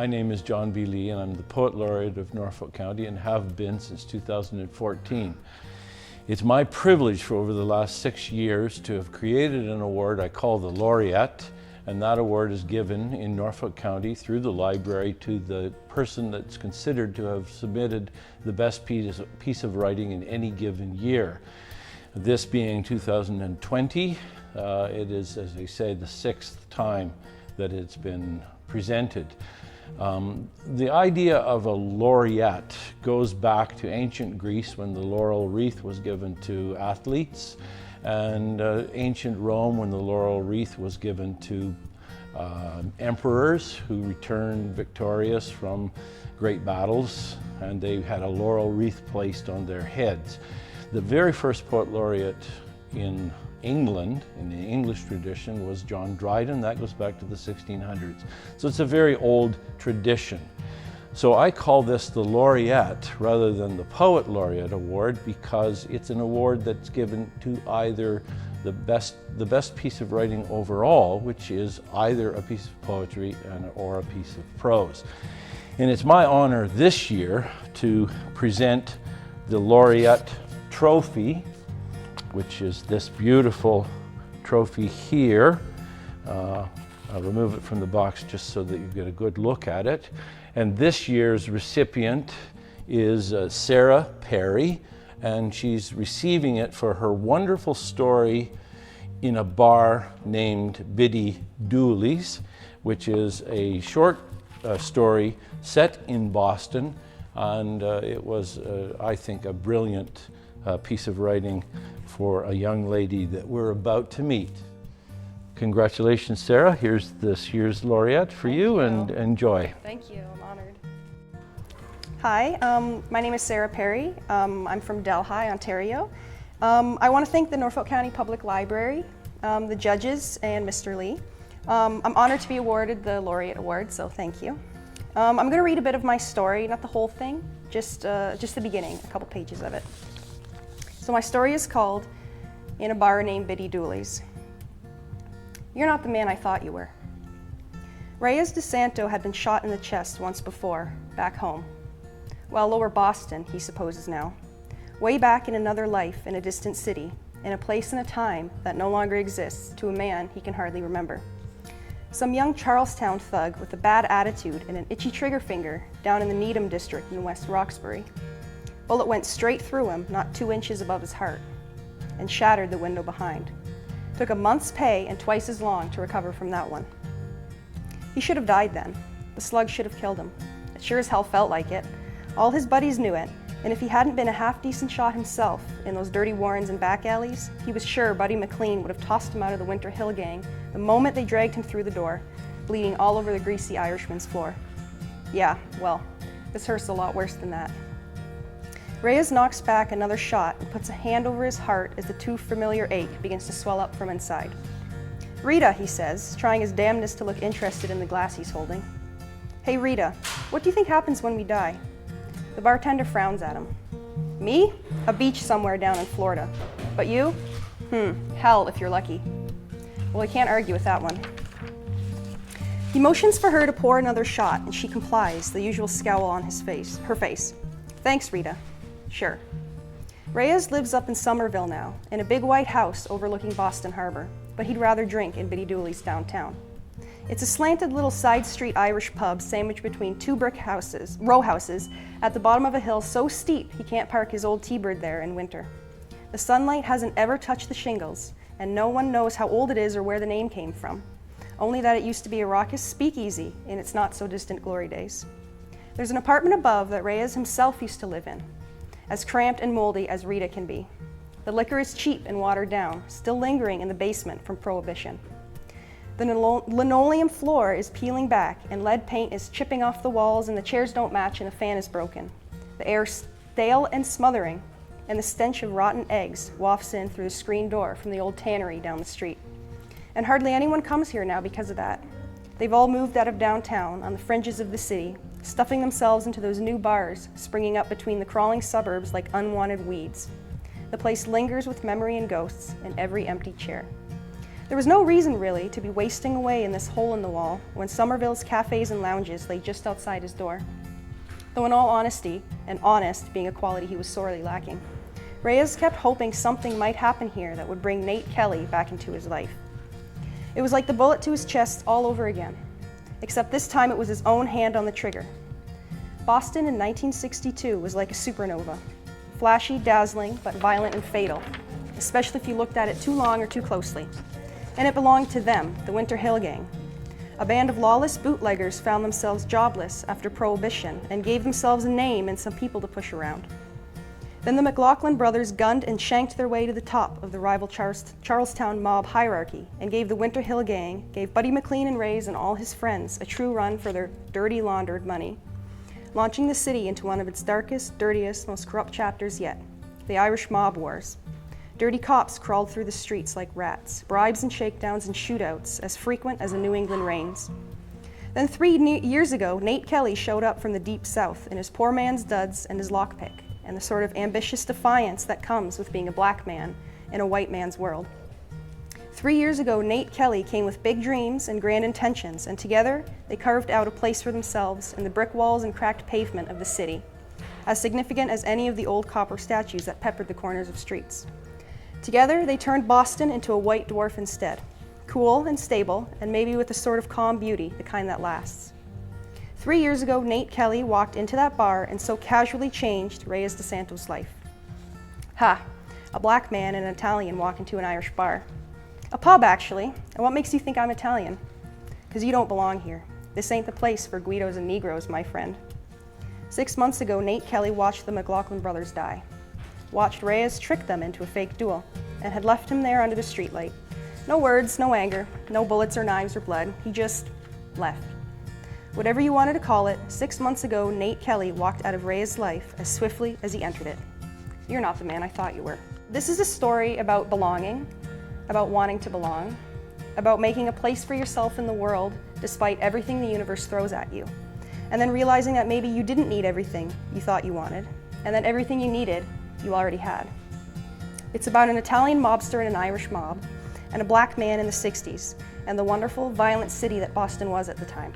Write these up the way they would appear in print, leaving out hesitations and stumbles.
My name is John B. Lee, and I'm the Poet Laureate of Norfolk County and have been since 2014. It's my privilege for over the last 6 years to have created an award I call the Laureate, and that award is given in Norfolk County through the library to the person that's considered to have submitted the best piece of writing in any given year. This being 2020, it is, as they say, the 6th time that it's been presented. The idea of a laureate goes back to ancient Greece when the laurel wreath was given to athletes, and ancient Rome when the laurel wreath was given to emperors who returned victorious from great battles, and they had a laurel wreath placed on their heads. The very first poet laureate in England, in the English tradition, was John Dryden. That goes back to the 1600s. So it's a very old tradition. So I call this the Laureate rather than the Poet Laureate Award because it's an award that's given to either the best piece of writing overall, which is either a piece of poetry or a piece of prose. And it's my honor this year to present the Laureate Trophy, which is this beautiful trophy here. I'll remove it from the box just so that you get a good look at it. And this year's recipient is Sarah Perry, and she's receiving it for her wonderful story in a bar named Biddy Dooley's, which is a short story set in Boston, and it was, I think, a brilliant piece of writing for a young lady that we're about to meet. Congratulations, Sarah. Here's this year's laureate for you, and enjoy. Thank you, I'm honored. Hi, my name is Sarah Perry. I'm from Delhi, Ontario. I want to thank the Norfolk County Public Library, the judges, and Mr. Lee. I'm honored to be awarded the Laureate Award, so thank you. I'm going to read a bit of my story, not the whole thing, just the beginning, a couple pages of it. So my story is called In a Bar Named Biddy Dooley's. You're not the man I thought you were. Reyes DeSanto had been shot in the chest once before, back home. Well, lower Boston, he supposes now. Way back in another life in a distant city, in a place and a time that no longer exists to a man he can hardly remember. Some young Charlestown thug with a bad attitude and an itchy trigger finger down in the Needham district in West Roxbury. Bullet went straight through him, not 2 inches above his heart, and shattered the window behind. Took a month's pay and twice as long to recover from that one. He should have died then. The slug should have killed him. It sure as hell felt like it. All his buddies knew it, and if he hadn't been a half-decent shot himself in those dirty warrens and back alleys, he was sure Buddy McLean would have tossed him out of the Winter Hill gang the moment they dragged him through the door, bleeding all over the greasy Irishman's floor. Yeah, well, this hurts a lot worse than that. Reyes knocks back another shot and puts a hand over his heart as the too familiar ache begins to swell up from inside. Rita, he says, trying his damnedest to look interested in the glass he's holding. Hey Rita, what do you think happens when we die? The bartender frowns at him. Me? A beach somewhere down in Florida. But you? Hell if you're lucky. Well, I can't argue with that one. He motions for her to pour another shot, and she complies, the usual scowl on her face. Thanks, Rita. Sure. Reyes lives up in Somerville now, in a big white house overlooking Boston Harbor, but he'd rather drink in Biddy Dooley's downtown. It's a slanted little side street Irish pub sandwiched between 2 brick row houses at the bottom of a hill so steep he can't park his old T-Bird there in winter. The sunlight hasn't ever touched the shingles, and no one knows how old it is or where the name came from, only that it used to be a raucous speakeasy in its not-so-distant glory days. There's an apartment above that Reyes himself used to live in, as cramped and moldy as Rita can be. The liquor is cheap and watered down, still lingering in the basement from Prohibition. The linoleum floor is peeling back, and lead paint is chipping off the walls, and the chairs don't match, and the fan is broken. The air is stale and smothering, and the stench of rotten eggs wafts in through the screen door from the old tannery down the street. And hardly anyone comes here now because of that. They've all moved out of downtown, on the fringes of the city, stuffing themselves into those new bars springing up between the crawling suburbs like unwanted weeds. The place lingers with memory and ghosts in every empty chair. There was no reason, really, to be wasting away in this hole in the wall when Somerville's cafes and lounges lay just outside his door. Though in all honesty, and honest being a quality he was sorely lacking, Reyes kept hoping something might happen here that would bring Nate Kelly back into his life. It was like the bullet to his chest all over again, except this time it was his own hand on the trigger. Boston in 1962 was like a supernova, flashy, dazzling, but violent and fatal, especially if you looked at it too long or too closely. And it belonged to them, the Winter Hill Gang. A band of lawless bootleggers found themselves jobless after Prohibition and gave themselves a name and some people to push around. Then the McLaughlin brothers gunned and shanked their way to the top of the rival Charlestown mob hierarchy and gave the Winter Hill Gang, gave Buddy McLean and Reyes and all his friends a true run for their dirty laundered money, launching the city into one of its darkest, dirtiest, most corrupt chapters yet, the Irish mob wars. Dirty cops crawled through the streets like rats, bribes and shakedowns and shootouts as frequent as the New England rains. Then 3 years ago, Nate Kelly showed up from the deep south in his poor man's duds and his lockpick, and the sort of ambitious defiance that comes with being a black man in a white man's world. 3 years ago, Nate Kelly came with big dreams and grand intentions, and together they carved out a place for themselves in the brick walls and cracked pavement of the city, as significant as any of the old copper statues that peppered the corners of streets. Together, they turned Boston into a white dwarf instead, cool and stable, and maybe with a sort of calm beauty, the kind that lasts. 3 years ago, Nate Kelly walked into that bar and so casually changed Reyes DeSanto's life. Ha! A black man and an Italian walk into an Irish bar. A pub, actually. And what makes you think I'm Italian? Because you don't belong here. This ain't the place for Guidos and Negroes, my friend. 6 months ago, Nate Kelly watched the McLaughlin brothers die. Watched Reyes trick them into a fake duel, and had left him there under the streetlight. No words, no anger, no bullets or knives or blood. He just left. Whatever you wanted to call it, 6 months ago, Nate Kelly walked out of Reyes' life as swiftly as he entered it. You're not the man I thought you were. This is a story about belonging, about wanting to belong, about making a place for yourself in the world despite everything the universe throws at you, and then realizing that maybe you didn't need everything you thought you wanted, and that everything you needed you already had. It's about an Italian mobster in an Irish mob, and a black man in the 60s, and the wonderful, violent city that Boston was at the time.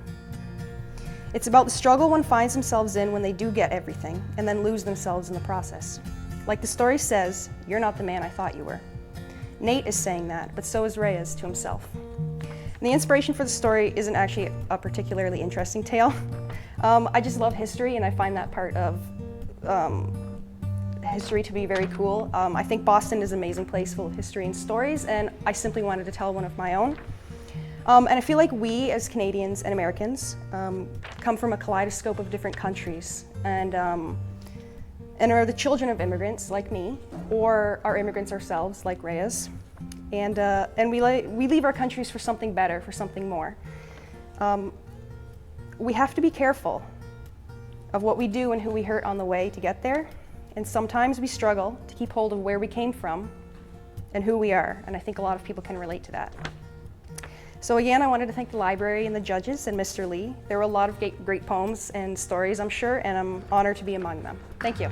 It's about the struggle one finds themselves in when they do get everything, and then lose themselves in the process. Like the story says, you're not the man I thought you were. Nate is saying that, but so is Reyes to himself. And the inspiration for the story isn't actually a particularly interesting tale. I just love history, and I find that part of history to be very cool. I think Boston is an amazing place full of history and stories, and I simply wanted to tell one of my own. And I feel like we as Canadians and Americans come from a kaleidoscope of different countries and are the children of immigrants like me, or are immigrants ourselves like Reyes. And we leave our countries for something better, for something more. We have to be careful of what we do and who we hurt on the way to get there. And sometimes we struggle to keep hold of where we came from and who we are. And I think a lot of people can relate to that. So again, I wanted to thank the library and the judges and Mr. Lee. There were a lot of great poems and stories, I'm sure, and I'm honored to be among them. Thank you.